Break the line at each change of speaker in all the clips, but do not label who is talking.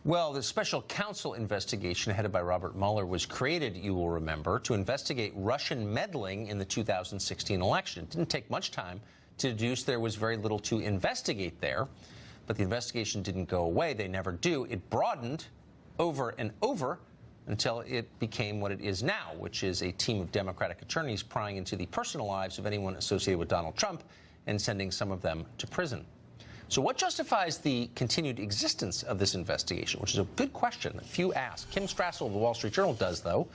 Well, the special counsel investigation headed by Robert Mueller was created, you will remember, to investigate Russian meddling in the 2016 election. It didn't take much time to deduce there was very little to investigate there, but the investigation didn't go away. They never do. It broadened over and over until it became what it is now, which is a team of Democratic attorneys prying into the personal lives of anyone associated with Donald Trump and sending some of them to prison. So what justifies the continued existence of this investigation, which is a good question that few ask. Kim Strassel of the Wall Street Journal does, though,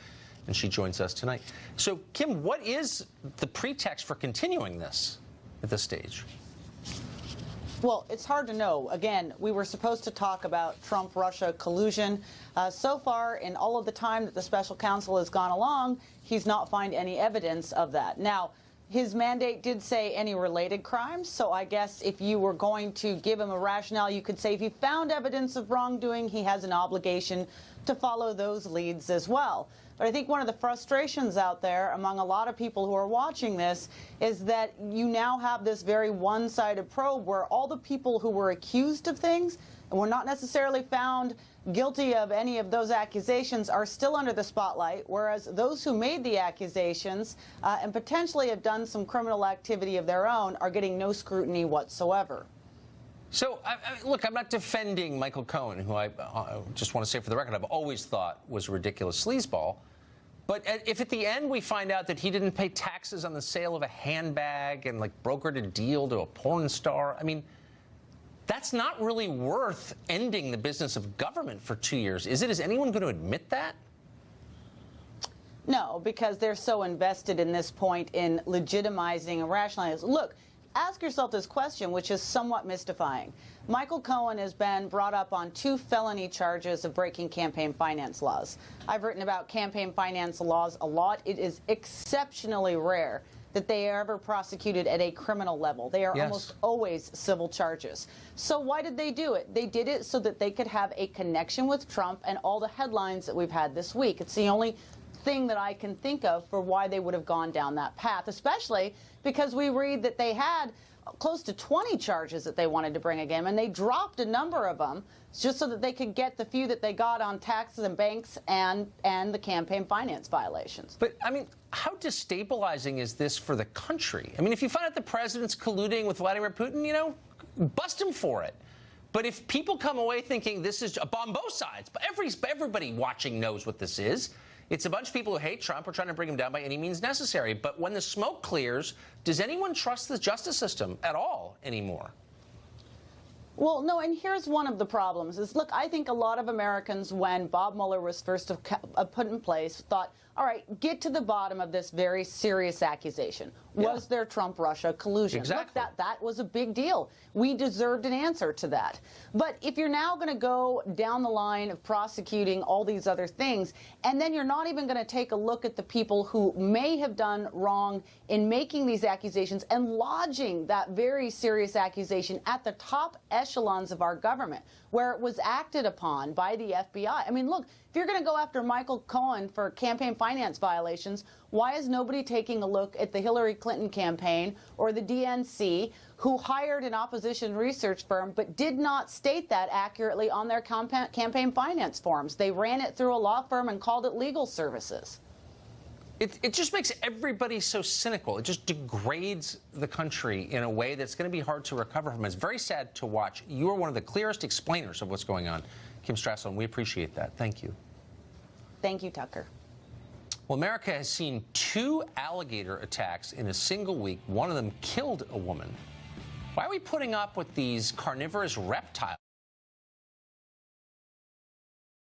and she joins us tonight. So, Kim, what is the pretext for continuing this at this stage?
Well, it's hard to know. Again, we were supposed to talk about Trump-Russia collusion. So far, in all of the time that the special counsel has gone along, he's not found any evidence of that. Now, his mandate did say any related crimes, so I guess if you were going to give him a rationale, you could say if he found evidence of wrongdoing, he has an obligation to follow those leads as well. But I think one of the frustrations out there among a lot of people who are watching this is that you now have this very one-sided probe where all the people who were accused of things and were not necessarily found guilty of any of those accusations are still under the spotlight, whereas those who made the accusations and potentially have done some criminal activity of their own are getting no scrutiny whatsoever.
So, look, I'm not defending Michael Cohen, who I just want to say for the record I've always thought was a ridiculous sleazeball. But if at the end we find out that he didn't pay taxes on the sale of a handbag and, like, brokered a deal to a porn star, I mean, that's not really worth ending the business of government for 2 years, is it? Is anyone going to admit that?
No, because they're so invested in this point in legitimizing and rationalizing. Look, ask yourself this question, which is somewhat mystifying. Michael Cohen has been brought up on 2 felony charges of breaking campaign finance laws. I've written about campaign finance laws a lot. It is exceptionally rare that they are ever prosecuted at a criminal level. They are almost always civil charges. So why did they do it? They did it so that they could have a connection with Trump and all the headlines that we've had this week. It's the only thing that I can think of for why they would have gone down that path, especially because we read that they had close to 20 charges that they wanted to bring again, and they dropped a number of them just so that they could get the few that they got on taxes and banks and the campaign finance violations.
But, I mean, how destabilizing is this for the country? I mean, if you find out the president's colluding with Vladimir Putin, you know, bust him for it. But if people come away thinking this is on both sides, but everybody watching knows what this is. It's a bunch of people who hate Trump are trying to bring him down by any means necessary. But when the smoke clears, does anyone trust the justice system at all anymore?
Well, no, and here's one of the problems is, look, I think a lot of Americans, when Bob Mueller was first put in place, thought, all right, get to the bottom of this very serious accusation. Was there Trump-Russia collusion?
Exactly.
Look, that was a big deal. We deserved an answer to that. But if you're now going to go down the line of prosecuting all these other things, and then you're not even going to take a look at the people who may have done wrong in making these accusations and lodging that very serious accusation at the top echelons of our government, where it was acted upon by the FBI. I mean, look, if you're going to go after Michael Cohen for campaign finance violations, why is nobody taking a look at the Hillary Clinton campaign or the DNC, who hired an opposition research firm but did not state that accurately on their campaign finance forms? They ran it through a law firm and called it legal services.
It just makes everybody so cynical. It just degrades the country in a way that's going to be hard to recover from. It's very sad to watch. You are one of the clearest explainers of what's going on, Kim Strassel, and we appreciate that. Thank you.
Thank you, Tucker.
Well, America has seen 2 alligator attacks in a single week. One of them killed a woman. Why are we putting up with these carnivorous reptiles?